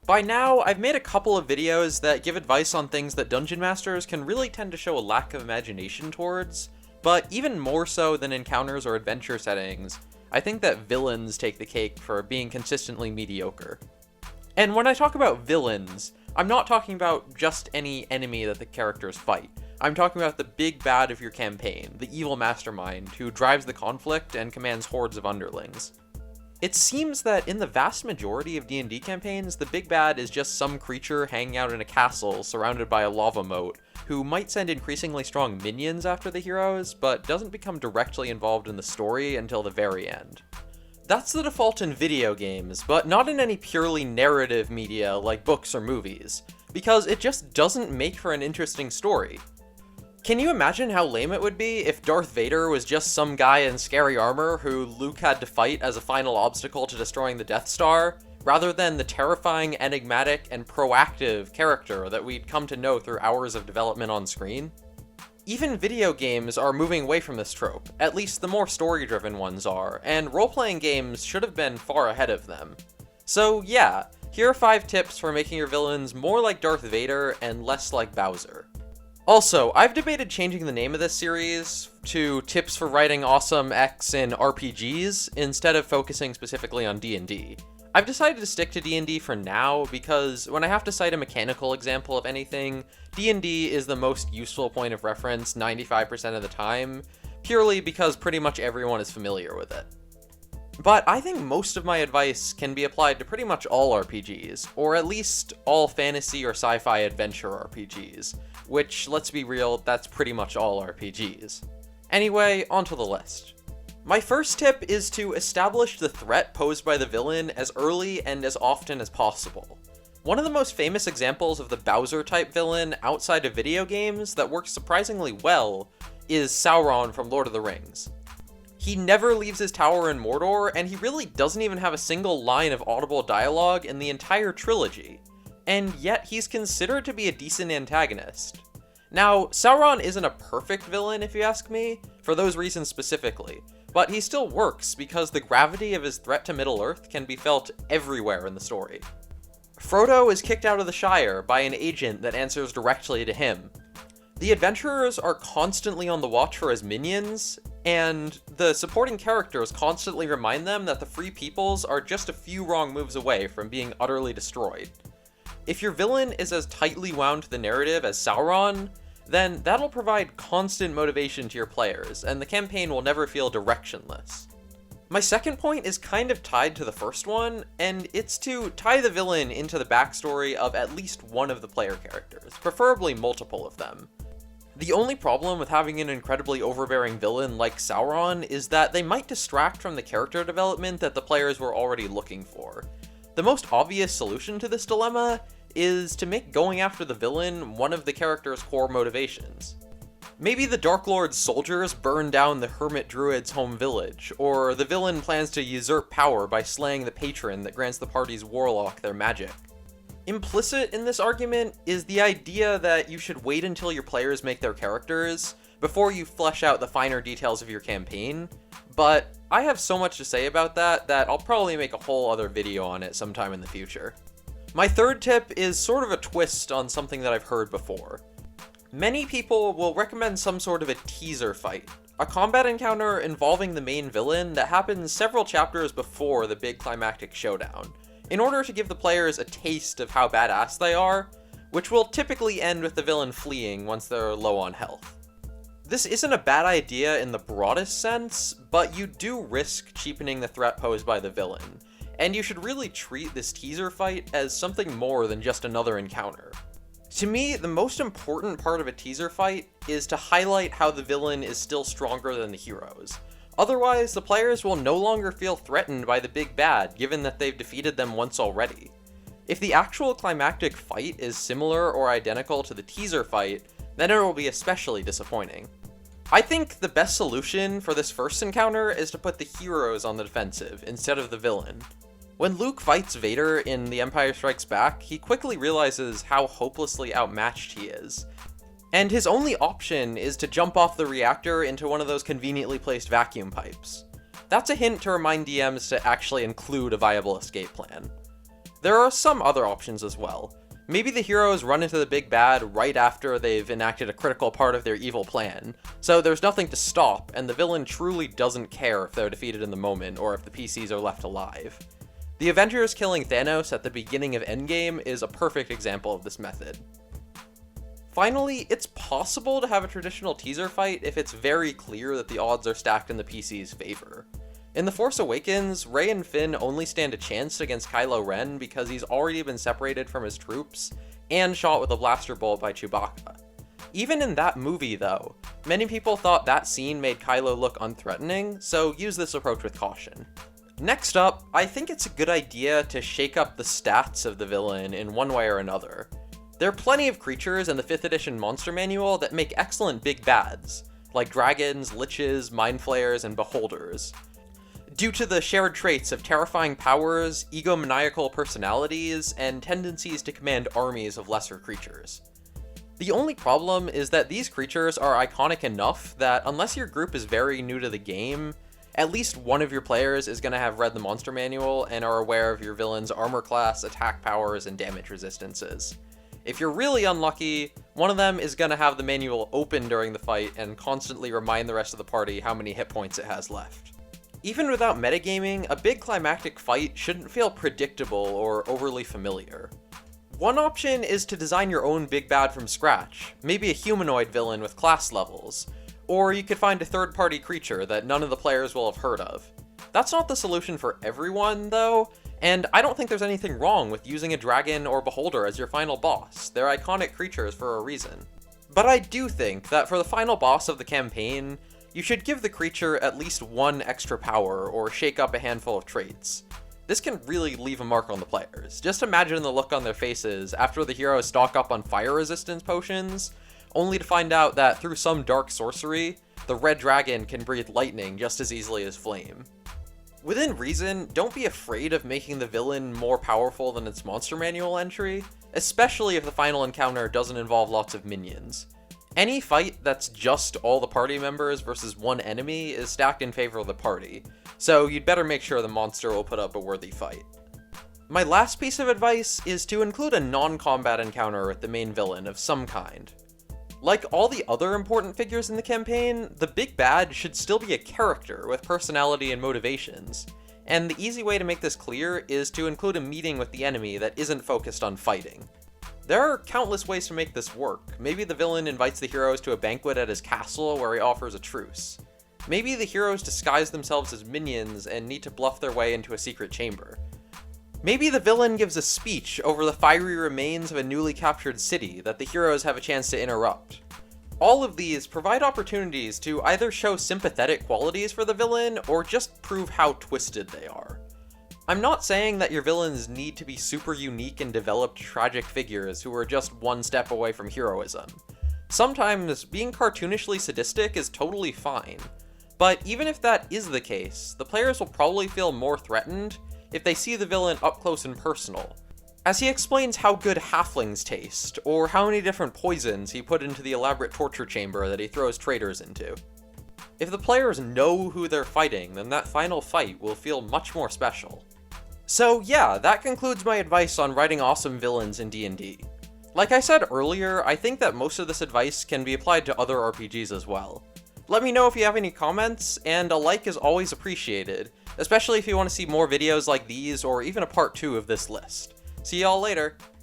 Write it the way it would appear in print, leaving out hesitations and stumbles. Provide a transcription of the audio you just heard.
By now, I've made a couple of videos that give advice on things that dungeon masters can really tend to show a lack of imagination towards, but even more so than encounters or adventure settings, I think that villains take the cake for being consistently mediocre. And when I talk about villains, I'm not talking about just any enemy that the characters fight. I'm talking about the big bad of your campaign, the evil mastermind who drives the conflict and commands hordes of underlings. It seems that in the vast majority of D&D campaigns, the big bad is just some creature hanging out in a castle surrounded by a lava moat, who might send increasingly strong minions after the heroes, but doesn't become directly involved in the story until the very end. That's the default in video games, but not in any purely narrative media like books or movies, because it just doesn't make for an interesting story. Can you imagine how lame it would be if Darth Vader was just some guy in scary armor who Luke had to fight as a final obstacle to destroying the Death Star, rather than the terrifying, enigmatic, and proactive character that we'd come to know through hours of development on screen? Even video games are moving away from this trope, at least the more story-driven ones are, and role-playing games should have been far ahead of them. So yeah, here are 5 tips for making your villains more like Darth Vader and less like Bowser. Also, I've debated changing the name of this series to Tips for Writing Awesome X in RPGs instead of focusing specifically on D&D. I've decided to stick to D&D for now because when I have to cite a mechanical example of anything, D&D is the most useful point of reference 95% of the time, purely because pretty much everyone is familiar with it. But I think most of my advice can be applied to pretty much all RPGs, or at least all fantasy or sci-fi adventure RPGs, which, let's be real, that's pretty much all RPGs. Anyway, onto the list. My first tip is to establish the threat posed by the villain as early and as often as possible. One of the most famous examples of the Bowser-type villain outside of video games that works surprisingly well is Sauron from Lord of the Rings. He never leaves his tower in Mordor, and he really doesn't even have a single line of audible dialogue in the entire trilogy. And yet he's considered to be a decent antagonist. Now, Sauron isn't a perfect villain if you ask me, for those reasons specifically, but he still works because the gravity of his threat to Middle-earth can be felt everywhere in the story. Frodo is kicked out of the Shire by an agent that answers directly to him. The adventurers are constantly on the watch for his minions, and the supporting characters constantly remind them that the Free Peoples are just a few wrong moves away from being utterly destroyed. If your villain is as tightly wound to the narrative as Sauron, then that'll provide constant motivation to your players, and the campaign will never feel directionless. My second point is kind of tied to the first one, and it's to tie the villain into the backstory of at least one of the player characters, preferably multiple of them. The only problem with having an incredibly overbearing villain like Sauron is that they might distract from the character development that the players were already looking for. The most obvious solution to this dilemma is to make going after the villain one of the character's core motivations. Maybe the Dark Lord's soldiers burn down the Hermit Druid's home village, or the villain plans to usurp power by slaying the patron that grants the party's warlock their magic. Implicit in this argument is the idea that you should wait until your players make their characters before you flesh out the finer details of your campaign, but I have so much to say about that I'll probably make a whole other video on it sometime in the future. My third tip is sort of a twist on something that I've heard before. Many people will recommend some sort of a teaser fight, a combat encounter involving the main villain that happens several chapters before the big climactic showdown, in order to give the players a taste of how badass they are, which will typically end with the villain fleeing once they're low on health. This isn't a bad idea in the broadest sense, but you do risk cheapening the threat posed by the villain, and you should really treat this teaser fight as something more than just another encounter. To me, the most important part of a teaser fight is to highlight how the villain is still stronger than the heroes. Otherwise, the players will no longer feel threatened by the big bad, given that they've defeated them once already. If the actual climactic fight is similar or identical to the teaser fight, then it will be especially disappointing. I think the best solution for this first encounter is to put the heroes on the defensive instead of the villain. When Luke fights Vader in The Empire Strikes Back, he quickly realizes how hopelessly outmatched he is. And his only option is to jump off the reactor into one of those conveniently placed vacuum pipes. That's a hint to remind DMs to actually include a viable escape plan. There are some other options as well. Maybe the heroes run into the big bad right after they've enacted a critical part of their evil plan, so there's nothing to stop, and the villain truly doesn't care if they're defeated in the moment or if the PCs are left alive. The Avengers killing Thanos at the beginning of Endgame is a perfect example of this method. Finally, it's possible to have a traditional teaser fight if it's very clear that the odds are stacked in the PC's favor. In The Force Awakens, Rey and Finn only stand a chance against Kylo Ren because he's already been separated from his troops and shot with a blaster bolt by Chewbacca. Even in that movie, though, many people thought that scene made Kylo look unthreatening, so use this approach with caution. Next up, I think it's a good idea to shake up the stats of the villain in one way or another. There are plenty of creatures in the 5th edition monster manual that make excellent big bads, like dragons, liches, mind flayers, and beholders, due to the shared traits of terrifying powers, egomaniacal personalities, and tendencies to command armies of lesser creatures. The only problem is that these creatures are iconic enough that unless your group is very new to the game, at least one of your players is going to have read the monster manual and are aware of your villain's armor class, attack powers, and damage resistances. If you're really unlucky, one of them is going to have the manual open during the fight and constantly remind the rest of the party how many hit points it has left. Even without metagaming, a big climactic fight shouldn't feel predictable or overly familiar. One option is to design your own big bad from scratch, maybe a humanoid villain with class levels, or you could find a third-party creature that none of the players will have heard of. That's not the solution for everyone, though, and I don't think there's anything wrong with using a dragon or beholder as your final boss. They're iconic creatures for a reason. But I do think that for the final boss of the campaign, you should give the creature at least one extra power or shake up a handful of traits. This can really leave a mark on the players. Just imagine the look on their faces after the heroes stock up on fire resistance potions, only to find out that through some dark sorcery, the red dragon can breathe lightning just as easily as flame. Within reason, don't be afraid of making the villain more powerful than its monster manual entry, especially if the final encounter doesn't involve lots of minions. Any fight that's just all the party members versus one enemy is stacked in favor of the party, so you'd better make sure the monster will put up a worthy fight. My last piece of advice is to include a non-combat encounter with the main villain of some kind. Like all the other important figures in the campaign, the big bad should still be a character with personality and motivations, and the easy way to make this clear is to include a meeting with the enemy that isn't focused on fighting. There are countless ways to make this work. Maybe the villain invites the heroes to a banquet at his castle where he offers a truce. Maybe the heroes disguise themselves as minions and need to bluff their way into a secret chamber. Maybe the villain gives a speech over the fiery remains of a newly captured city that the heroes have a chance to interrupt. All of these provide opportunities to either show sympathetic qualities for the villain or just prove how twisted they are. I'm not saying that your villains need to be super unique and developed tragic figures who are just one step away from heroism. Sometimes being cartoonishly sadistic is totally fine, but even if that is the case, the players will probably feel more threatened if they see the villain up close and personal, as he explains how good halflings taste, or how many different poisons he put into the elaborate torture chamber that he throws traitors into. If the players know who they're fighting, then that final fight will feel much more special. So yeah, that concludes my advice on writing awesome villains in D&D. Like I said earlier, I think that most of this advice can be applied to other RPGs as well. Let me know if you have any comments, and a like is always appreciated, especially if you want to see more videos like these or even a part 2 of this list. See y'all later!